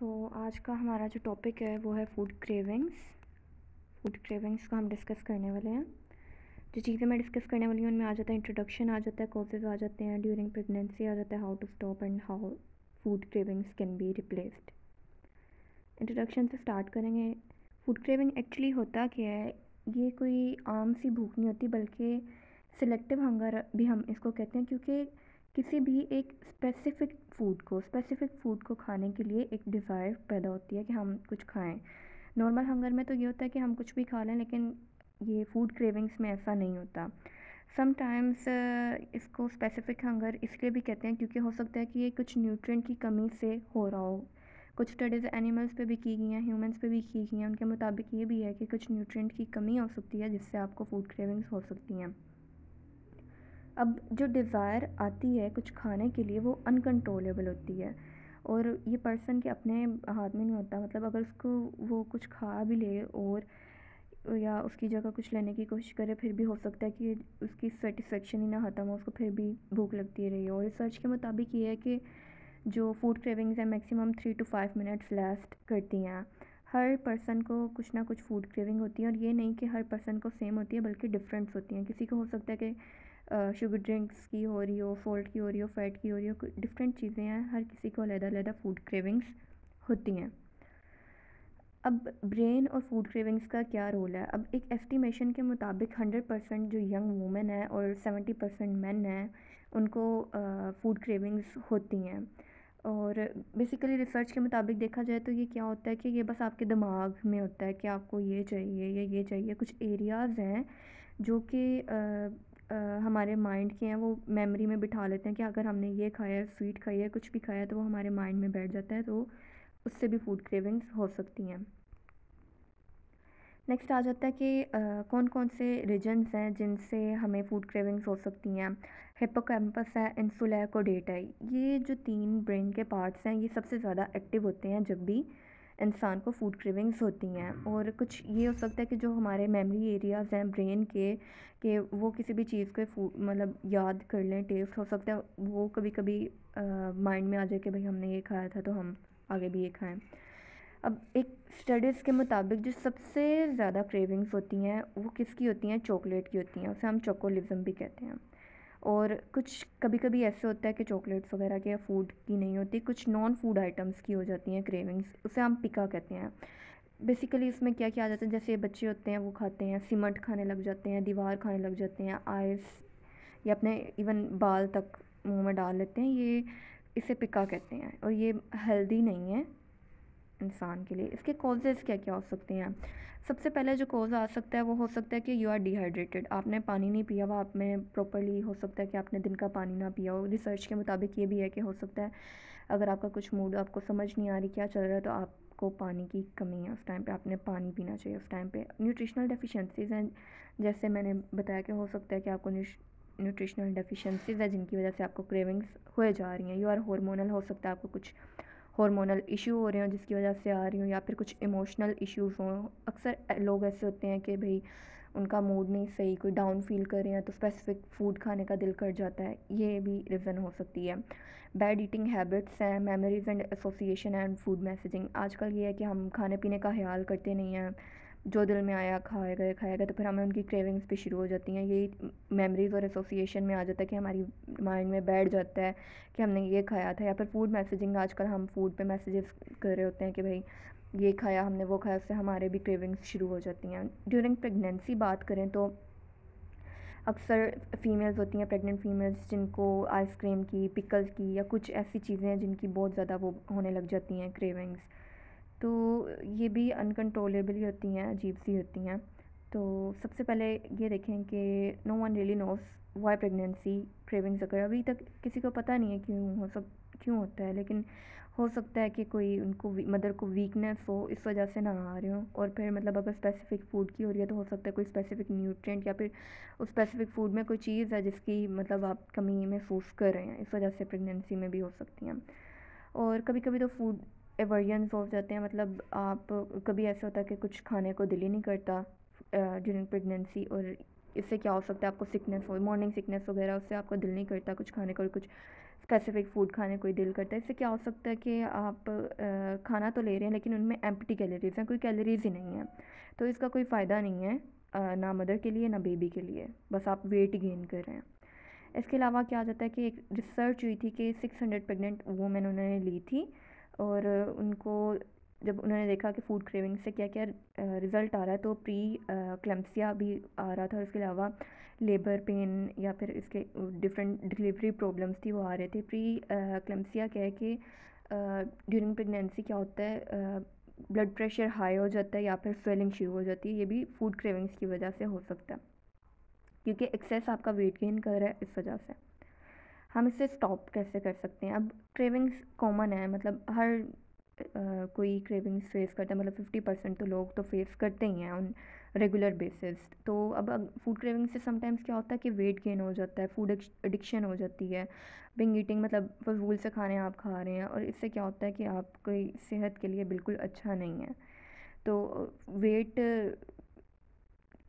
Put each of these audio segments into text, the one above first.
तो आज का हमारा जो टॉपिक है वो है फूड क्रेविंग्स। फूड क्रेविंग्स को हम डिस्कस करने वाले हैं। जो चीज़ें मैं डिस्कस करने वाली हूँ उनमें आ जाता है इंट्रोडक्शन, आ जाता है कॉजेज़, आ जाते हैं ड्यूरिंग प्रेगनेंसी, आ जाता है how to stop and how food cravings can be replaced. Introduction से स्टार्ट करेंगे। फूड क्रेविंग एक्चुअली होता क्या है? ये कोई आम सी भूख नहीं होती, बल्कि सिलेक्टिव हंगर भी हम इसको कहते हैं, क्योंकि किसी भी एक स्पेसिफिक फूड को खाने के लिए एक डिज़ायर पैदा होती है कि हम कुछ खाएं। नॉर्मल हंगर में तो ये होता है कि हम कुछ भी खा लें, लेकिन ये फूड क्रेविंग्स में ऐसा नहीं होता। समटाइम्स इसको स्पेसिफिक हंगर इसलिए भी कहते हैं क्योंकि हो सकता है कि ये कुछ न्यूट्रिएंट की कमी से हो रहा हो। कुछ स्टडीज़ एनिमल्स पे भी की गई हैं, ह्यूमंस पे भी की गई हैं। उनके मुताबिक ये भी है कि कुछ न्यूट्रिएंट की कमी हो सकती है जिससे आपको फूड क्रेविंग्स हो सकती हैं। अब जो डिज़ायर आती है कुछ खाने के लिए वो अनकंट्रोलेबल होती है, और ये पर्सन के अपने हाथ में नहीं होता। मतलब अगर उसको वो कुछ खा भी ले और या उसकी जगह कुछ लेने की कोशिश करे, फिर भी हो सकता है कि उसकी सेटिस्फेक्शन ही ना ख़त्म हो, उसको फिर भी भूख लगती रही हो। और रिसर्च के मुताबिक ये है कि जो फूड क्रेविंग्स है मैक्सिमम 3 to 5 मिनट्स लास्ट करती हैं। हर पर्सन को कुछ ना कुछ फूड क्रेविंग होती है, और ये नहीं कि हर पर्सन को सेम होती है, बल्कि डिफरेंट्स होती हैं। किसी को हो सकता है कि शुगर ड्रिंक्स की हो रही हो, सॉल्ट की हो रही हो, फैट की हो रही हो, डिफरेंट चीज़ें हैं। हर किसी को अलग-अलग फूड क्रेविंग्स होती हैं। अब ब्रेन और फूड क्रेविंग्स का क्या रोल है? अब एक एस्टिमेशन के मुताबिक 100% जो यंग वुमेन है और 70% मेन हैं, उनको फूड क्रेविंग्स होती हैं। और बेसिकली रिसर्च के मुताबिक देखा जाए तो ये क्या होता है कि ये बस आपके दिमाग में होता है कि आपको ये चाहिए या ये चाहिए। कुछ एरियाज़ हैं जो कि हमारे माइंड के हैं, वो मेमोरी में बिठा लेते हैं कि अगर हमने ये खाया है, स्वीट खाई है, कुछ भी खाया है, तो वो हमारे माइंड में बैठ जाता है, तो उससे भी फूड क्रेविंग्स हो सकती हैं। नेक्स्ट आ जाता है कि कौन कौन से रीजन्स हैं जिनसे हमें फूड क्रेविंग्स हो सकती हैं। हिप्पोकैम्पस है, इंसुला है, कोडेटा है। ये जो 3 ब्रेन के पार्ट्स हैं ये सबसे ज़्यादा एक्टिव होते हैं जब भी इंसान को फूड क्रेविंग्स होती हैं। और कुछ ये हो सकता है कि जो हमारे मेमोरी एरियाज़ हैं ब्रेन के, कि वो किसी भी चीज़ को फूड मतलब याद कर लें, टेस्ट हो सकता है वो कभी कभी माइंड में आ जाए कि भाई हमने ये खाया था तो हम आगे भी ये खाएं। अब एक स्टडीज़ के मुताबिक जो सबसे ज़्यादा क्रेविंग्स होती हैं वो किसकी होती हैं? चॉकलेट की होती हैं। उसे हम चोकोलिज्म भी कहते हैं। और कुछ कभी कभी ऐसे होता है कि चॉकलेट्स वगैरह के फूड की नहीं होती, कुछ नॉन फूड आइटम्स की हो जाती हैं क्रेविंग्स, उसे हम पिका कहते हैं। बेसिकली इसमें क्या क्या आ जाता है? जैसे बच्चे होते हैं वो खाते हैं सीमेंट, खाने लग जाते हैं, दीवार खाने लग जाते हैं, आइस, या अपने इवन बाल तक मुंह में डाल लेते हैं। ये इसे पिका कहते हैं, और ये हेल्दी नहीं है इंसान के लिए। इसके कॉजेज़ क्या क्या हो सकते हैं? सबसे पहले जो कॉज आ सकता है वो हो सकता है कि यू आर डिहाइड्रेटेड, आपने पानी नहीं पिया हुआ, आप में प्रॉपरली हो सकता है कि आपने दिन का पानी ना पिया हो। रिसर्च के मुताबिक ये भी है कि हो सकता है अगर आपका कुछ मूड, आपको समझ नहीं आ रही क्या चल रहा है, तो आपको पानी की कमी है, उस टाइम पे आपने पानी पीना चाहिए। उस टाइम पे न्यूट्रिशनल डेफिशिएंसीज़ हैं, जैसे मैंने बताया कि हो सकता है कि आपको न्यूट्रिशनल डेफिशिएंसीज़ है जिनकी वजह से आपको क्रेविंग्स हो जा रही हैं। यू आर हार्मोनल, हो सकता है आपको कुछ हार्मोनल इशू हो रहे हों जिसकी वजह से आ रही हूँ, या फिर कुछ इमोशनल इश्यूज़ हों। अक्सर लोग ऐसे होते हैं कि भाई उनका मूड नहीं सही, कोई डाउन फील कर रहे हैं, तो स्पेसिफिक फ़ूड खाने का दिल कर जाता है। ये भी रीज़न हो सकती है। बैड ईटिंग हैबिट्स हैं, memories and association and food messaging. आजकल ये है कि हम खाने पीने का ख्याल करते नहीं हैं, जो दिल में आया खाया गया, तो फिर हमें उनकी क्रेविंग्स भी शुरू हो जाती हैं। यही मेमोरीज़ और एसोसिएशन में आ जाता है कि हमारी माइंड में बैठ जाता है कि हमने ये खाया था। या फिर फूड मैसेजिंग, आजकल हम फूड पे मैसेजेस कर रहे होते हैं कि भाई ये खाया हमने, वो खाया, उससे हमारे भी क्रेविंग्स शुरू हो जाती हैं। ड्यूरिंग प्रेगनेंसी बात करें तो अक्सर फ़ीमेल्स होती हैं, प्रेग्नेंट फ़ीमेल्स, जिनको आइसक्रीम की, पिकल्स की, या कुछ ऐसी चीज़ें हैं जिनकी बहुत ज़्यादा वो होने लग जाती हैं क्रेविंग्स। तो ये भी अनकंट्रोलेबल ही होती हैं, अजीब सी होती हैं। तो सबसे पहले ये देखें कि no one really knows why pregnancy cravings अगर, अभी तक किसी को पता नहीं है क्यों होता है, लेकिन हो सकता है कि कोई उनको मदर को वीकनेस हो, इस वजह से ना आ रहे हो। और फिर मतलब अगर स्पेसिफिक फ़ूड की हो रही है तो हो सकता है कोई स्पेसिफिक न्यूट्रिएंट, या फिर उस स्पेसिफिक फ़ूड में कोई चीज़ है जिसकी मतलब आप कमी महसूस कर रहे हैं, इस वजह से प्रेगनेंसी में भी हो सकती हैं। और कभी कभी तो फूड एवर्जन्स हो जाते हैं, मतलब आप कभी ऐसा होता है कि कुछ खाने को दिल ही नहीं करता ड्यूरिंग प्रेगनेंसी, और इससे क्या हो सकता है आपको सिकनेस हो, मॉर्निंग सिकनेस वगैरह, उससे आपको दिल नहीं करता कुछ खाने को, और कुछ स्पेसिफिक फ़ूड खाने को ही दिल करता है। इससे क्या हो सकता है कि आप खाना तो ले रहे हैं लेकिन उनमें एम्प्टी कैलोरीज़ हैं, कोई कैलोरीज़ ही नहीं है। तो इसका कोई फ़ायदा नहीं है, ना मदर के लिए ना बेबी के लिए, बस आप वेट गेन कर रहे हैं। इसके अलावा क्या आ जाता है कि एक रिसर्च हुई थी कि 600 प्रेग्नेंट वूमेन उन्होंने ली थी, और उनको जब उन्होंने देखा कि फ़ूड क्रेविंग से क्या क्या रिज़ल्ट आ रहा है, तो प्री क्लेम्सिया भी आ रहा था, और इसके अलावा लेबर पेन या फिर इसके डिफरेंट डिलीवरी प्रॉब्लम्स थी वो आ रहे थे। प्री क्लेम्सिया क्या है कि ड्यूरिंग प्रेगनेंसी क्या होता है, ब्लड प्रेशर हाई हो जाता है या फिर स्वेलिंग शुरू हो जाती है। ये भी फूड क्रेविंग्स की वजह से हो सकता है, क्योंकि एक्सेस आपका वेट गेन कर रहा है इस वजह से। हम इसे स्टॉप कैसे कर सकते हैं? अब क्रेविंग्स कॉमन है, मतलब हर कोई क्रेविंग्स फेस करता है, मतलब 50% तो लोग तो फेस करते ही हैं उन रेगुलर बेसिस। तो अब फूड क्रेविंग से समटाइम्स क्या होता है कि वेट गेन हो जाता है, फूड एडिक्शन हो जाती है, बिंग ईटिंग, मतलब फजूल से खाने आप खा रहे हैं, और इससे क्या होता है कि आपकी सेहत के लिए बिल्कुल अच्छा नहीं है। तो वेट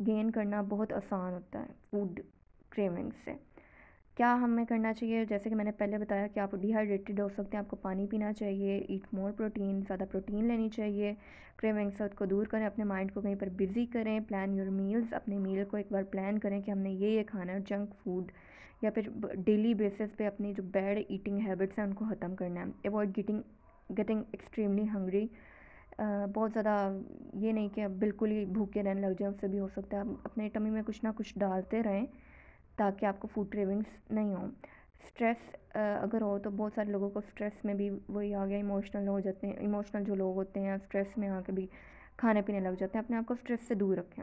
गेन करना बहुत आसान होता है फूड क्रेविंग से। क्या हमें करना चाहिए? जैसे कि मैंने पहले बताया कि आप डिहाइड्रेटेड हो सकते हैं, आपको पानी पीना चाहिए, ईट मोर प्रोटीन, ज़्यादा प्रोटीन लेनी चाहिए, क्रेविंग से को दूर करें, अपने माइंड को कहीं पर बिज़ी करें, प्लान योर मील्स, अपने मील को एक बार प्लान करें कि हमने ये खाना है, जंक फूड या फिर डेली बेसिस पे अपनी जो बैड ईटिंग हैबिट्स हैं उनको ख़त्म करना है। अवॉइड गेटिंग एक्सट्रीमली हंग्री, बहुत ज़्यादा ये नहीं कि अब बिल्कुल ही भूखे रहने लग जाए, उससे भी हो सकता है। आप अपने टमी में कुछ ना कुछ डालते रहें ताकि आपको फूड क्रेविंग्स नहीं हो। स्ट्रेस अगर हो तो बहुत सारे लोगों को स्ट्रेस में भी वही आ गया, इमोशनल हो जाते हैं, इमोशनल जो लोग होते हैं स्ट्रेस में आके भी खाने पीने लग जाते हैं। अपने आप को स्ट्रेस से दूर रखें।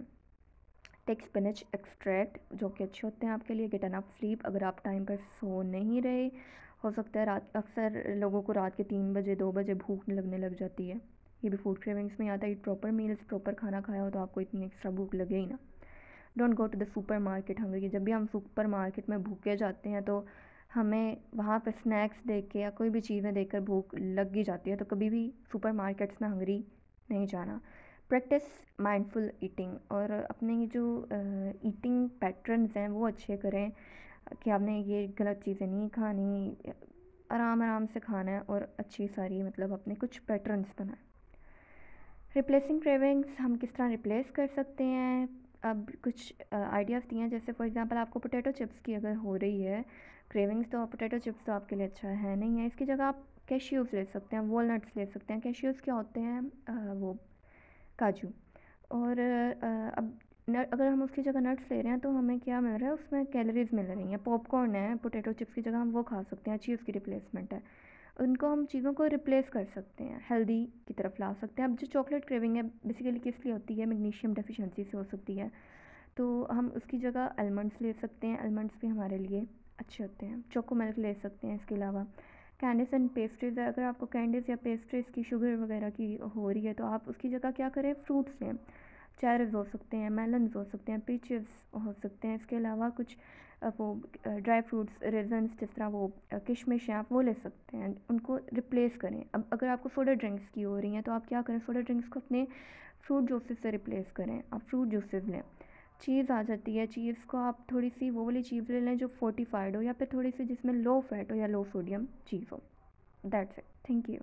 टेक स्पिनच एक्सट्रैक्ट जो कि अच्छे होते हैं आपके लिए। गेट एनफ स्लीप, अगर आप टाइम पर सो नहीं रहे, हो सकता है रात, अक्सर लोगों को रात के 3 बजे 2 बजे भूख लगने लग जाती है, ये भी फूड क्रेविंग्स में आता है। ईट प्रॉपर मील्स, प्रॉपर खाना खाया हो तो आपको इतनी एक्स्ट्रा भूख लगे ही ना। Don't go to the supermarket hungry, जब भी हम सुपर मार्केट में भूखे जाते हैं तो हमें वहाँ पर स्नैक्स देख के या कोई भी चीज़ें देखकर भूख लग ही जाती है, तो कभी भी सुपर मार्केट्स में हंग्री नहीं जाना। प्रैक्टिस माइंडफुल ईटिंग, और अपने जो ईटिंग पैटर्न्स हैं वो अच्छे करें, कि आपने ये गलत चीज़ें नहीं खानी, आराम आराम से खाना है, और अच्छी सारी मतलब अपने कुछ पैटर्न्स बनाएं। रिप्लेसिंग क्रेविंग्स हम किस तरह रिप्लेस कर सकते हैं? अब कुछ आइडियाज़ दिए हैं, जैसे फॉर एग्जांपल आपको पोटैटो चिप्स की अगर हो रही है क्रेविंग्स, तो पोटैटो चिप्स तो आपके लिए अच्छा है नहीं है। इसकी जगह आप कैश्यूज़ ले सकते हैं, वॉलनट्स ले सकते हैं। कैश्यूज़ क्या होते हैं? वो काजू। और अब अगर हम उसकी जगह नट्स ले रहे हैं तो हमें क्या मिल रहा है? उसमें कैलोरीज़ मिल रही हैं। पॉपकॉर्न है, पोटैटो चिप्स की जगह हम वो खा सकते हैं, अच्छी उसकी रिप्लेसमेंट है। उनको हम चीज़ों को रिप्लेस कर सकते हैं, हेल्दी की तरफ ला सकते हैं। अब जो चॉकलेट क्रेविंग है बेसिकली किस लिए होती है? मैग्नीशियम डेफिशिएंसी से हो सकती है, तो हम उसकी जगह आलमंड्स ले सकते हैं। आलमंड्स भी हमारे लिए अच्छे होते हैं। चोको मिल्क ले सकते हैं। इसके अलावा कैंडीज़ एंड पेस्ट्रीज़, अगर आपको कैंडीज़ या पेस्ट्रीज़ की शुगर वगैरह की हो रही है तो आप उसकी जगह क्या करें? फ्रूट्स लें। चेरीज़ हो सकते हैं, मेलन्स हो सकते हैं, पीचेस हो सकते हैं। इसके अलावा कुछ वो ड्राई फ्रूट्स, रेजन्स, जिस तरह वो किशमिश हैं, आप वो ले सकते हैं। उनको रिप्लेस करें। अब अगर आपको सोडा ड्रिंक्स की हो रही हैं तो आप क्या करें? सोडा ड्रिंक्स को अपने फ्रूट जूसेस से रिप्लेस करें। आप फ्रूट जूसेस लें। चीज़ आ जाती है, चीज़ को आप थोड़ी सी वो वाली चीज़ ले लें जो फोर्टिफाइड हो, या फिर थोड़ी सी जिसमें लो फैट हो या लो सोडियम चीज़ हो। That's it. Thank you.